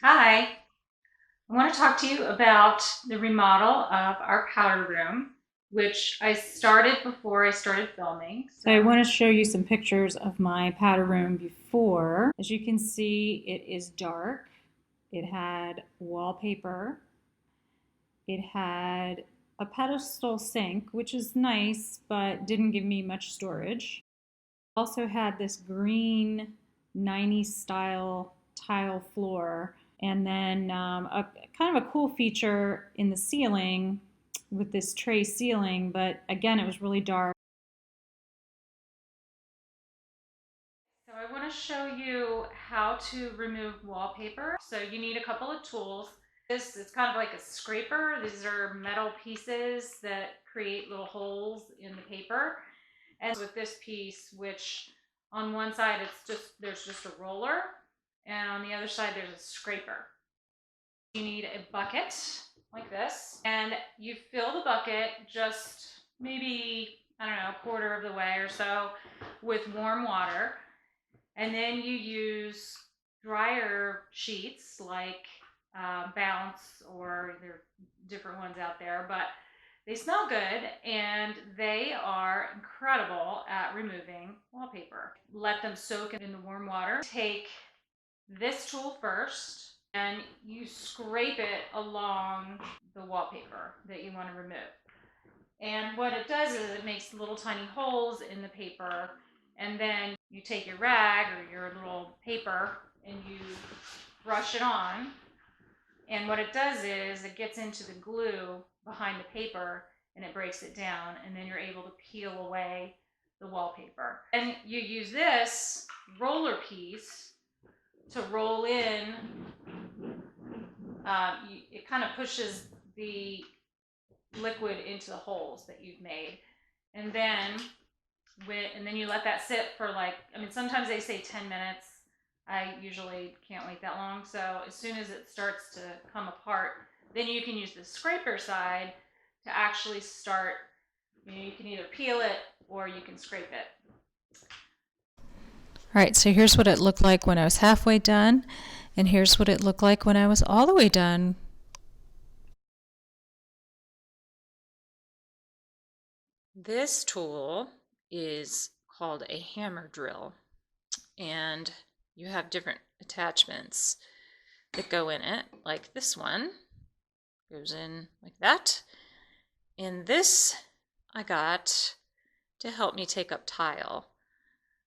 Hi, I want to talk to you about the remodel of our powder room, which I started before I started filming. So I want to show you some pictures of my powder room before. As you can see, it is dark. It had wallpaper. It had a pedestal sink, which is nice, but didn't give me much storage. Also had this green 90s style tile floor, and then a kind of a cool feature in the ceiling with this tray ceiling, but again it was really dark. So I want to show you how to remove wallpaper. So you need a couple of tools. This is kind of like a scraper. These are metal pieces that create little holes in the paper. And with this piece, which on one side there's just a roller, and on the other side there's a scraper. You need a bucket like this, and you fill the bucket just maybe, I don't know, a quarter of the way or so with warm water. And then you use drier sheets like Bounce, or there are different ones out there, but they smell good and they are incredible at removing wallpaper. Let them soak in the warm water. Take this tool first and you scrape it along the wallpaper that you want to remove. And what it does is it makes little tiny holes in the paper, and then you take your rag or your little paper and you brush it on. And what it does is it gets into the glue behind the paper and it breaks it down, and then you're able to peel away the wallpaper. And you use this roller piece to roll in. It kind of pushes the liquid into the holes that you've made. And then you let that sit for, like, I mean, sometimes they say 10 minutes. I usually can't wait that long. So as soon as it starts to come apart, then you can use the scraper side to actually start. You can either peel it or you can scrape it. All right, so here's what it looked like when I was halfway done, and here's what it looked like when I was all the way done. This tool is called a hammer drill, and you have different attachments that go in it, like this one goes in like that. And this I got to help me take up tile.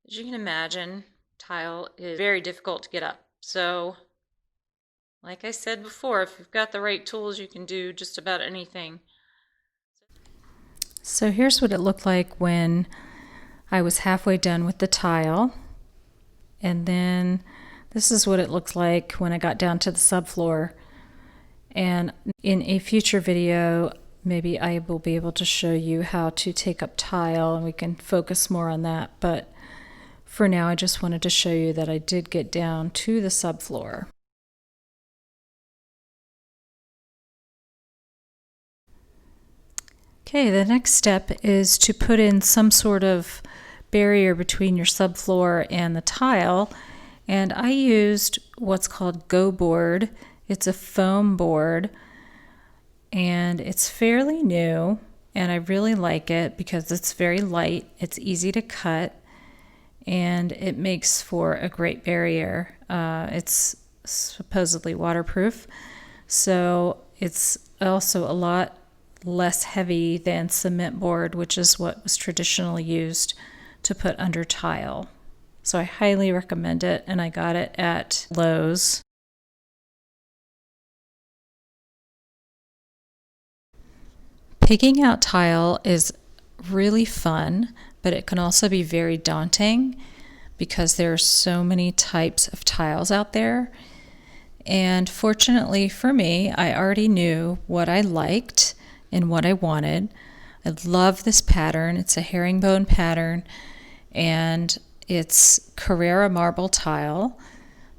As you can imagine, tile is very difficult to get up. So, like I said before, if you've got the right tools, you can do just about anything. So here's what it looked like when I was halfway done with the tile. And then this is what it looked like when I got down to the subfloor. And in a future video, maybe I will be able to show you how to take up tile, and we can focus more on that. But for now, I just wanted to show you that I did get down to the subfloor. Okay, the next step is to put in some sort of barrier between your subfloor and the tile. And I used what's called Go board. It's a foam board, and it's fairly new, and I really like it because it's very light, it's easy to cut, and it makes for a great barrier. It's supposedly waterproof, so it's also a lot less heavy than cement board, which is what was traditionally used to put under tile. So I highly recommend it, and I got it at Lowe's. Picking out tile is really fun, but it can also be very daunting because there are so many types of tiles out there. And fortunately for me, I already knew what I liked and what I wanted. I love this pattern. It's a herringbone pattern, and it's Carrara marble tile.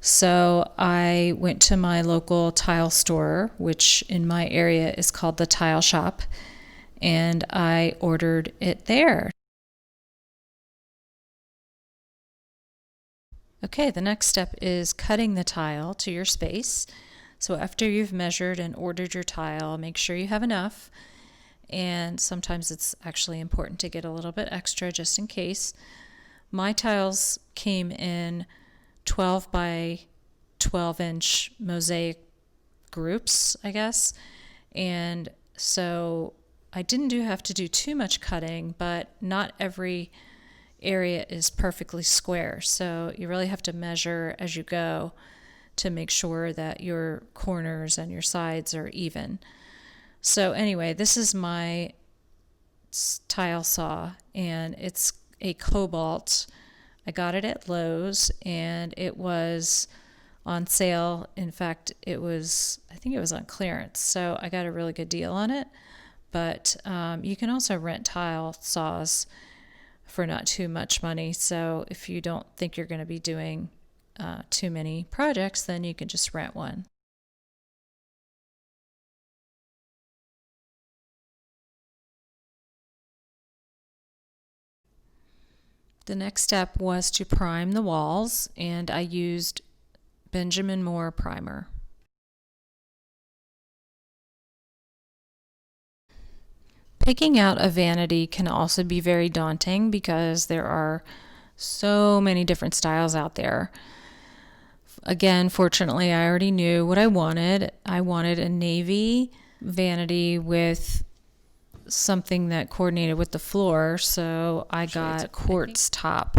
So I went to my local tile store, which in my area is called the Tile Shop, and I ordered it there. Okay, the next step is cutting the tile to your space. So after you've measured and ordered your tile, make sure you have enough. And sometimes it's actually important to get a little bit extra just in case. My tiles came in 12 by 12-inch mosaic groups, I guess. And so I didn't have to do too much cutting, but not every area is perfectly square. So you really have to measure as you go to make sure that your corners and your sides are even. So anyway, this is my tile saw, and it's a Cobalt. I got it at Lowe's, and it was on sale. In fact, I think it was on clearance, so I got a really good deal on it. But you can also rent tile saws for not too much money. So if you don't think you're going to be doing too many projects, then you can just rent one. The next step was to prime the walls, and I used Benjamin Moore primer. Picking out a vanity can also be very daunting because there are so many different styles out there. Again, fortunately, I already knew what I wanted. I wanted a navy vanity with something that coordinated with the floor, so I got quartz top,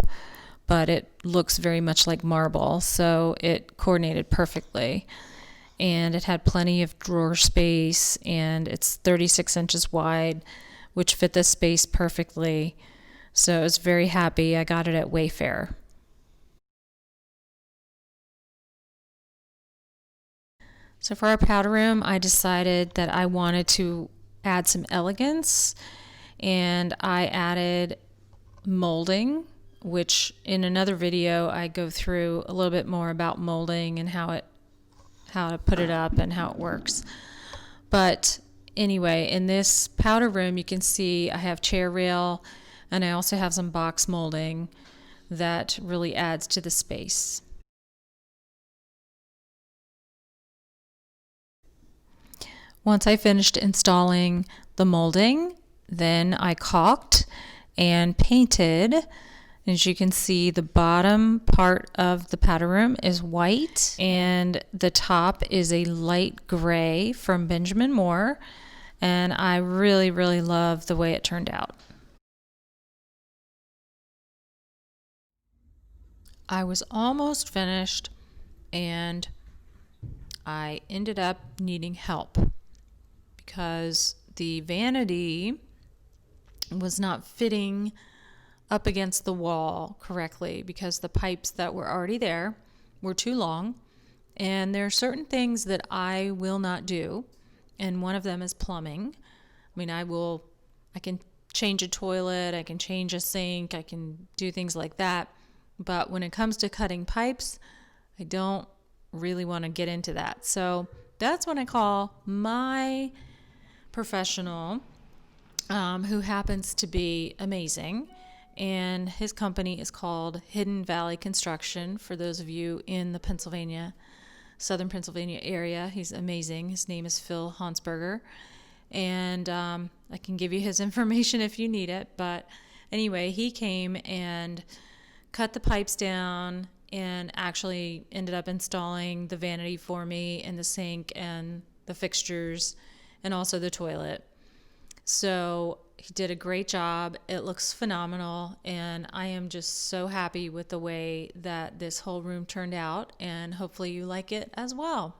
but it looks very much like marble, so it coordinated perfectly. And it had plenty of drawer space, and it's 36 inches wide, which fit the space perfectly. So I was very happy. I got it at Wayfair. So for our powder room, I decided that I wanted to add some elegance, and I added molding, which in another video I go through a little bit more about molding and how to put it up and how it works. But anyway, in this powder room, you can see I have chair rail, and I also have some box molding that really adds to the space. Once I finished installing the molding, then I caulked and painted. As you can see, the bottom part of the powder room is white, and the top is a light gray from Benjamin Moore, and I really, really love the way it turned out. I was almost finished, and I ended up needing help because the vanity was not fitting up against the wall correctly because the pipes that were already there were too long. And there are certain things that I will not do, and one of them is plumbing. I mean, I can change a toilet, I can change a sink, I can do things like that. But when it comes to cutting pipes, I don't really want to get into that. So that's when I call my professional, who happens to be amazing. And his company is called Hidden Valley Construction, for those of you in the southern Pennsylvania area. He's amazing. His name is Phil Hansberger. And I can give you his information if you need it. But anyway, he came and cut the pipes down and actually ended up installing the vanity for me, and the sink and the fixtures and also the toilet. So he did a great job. It looks phenomenal, and I am just so happy with the way that this whole room turned out, and hopefully you like it as well.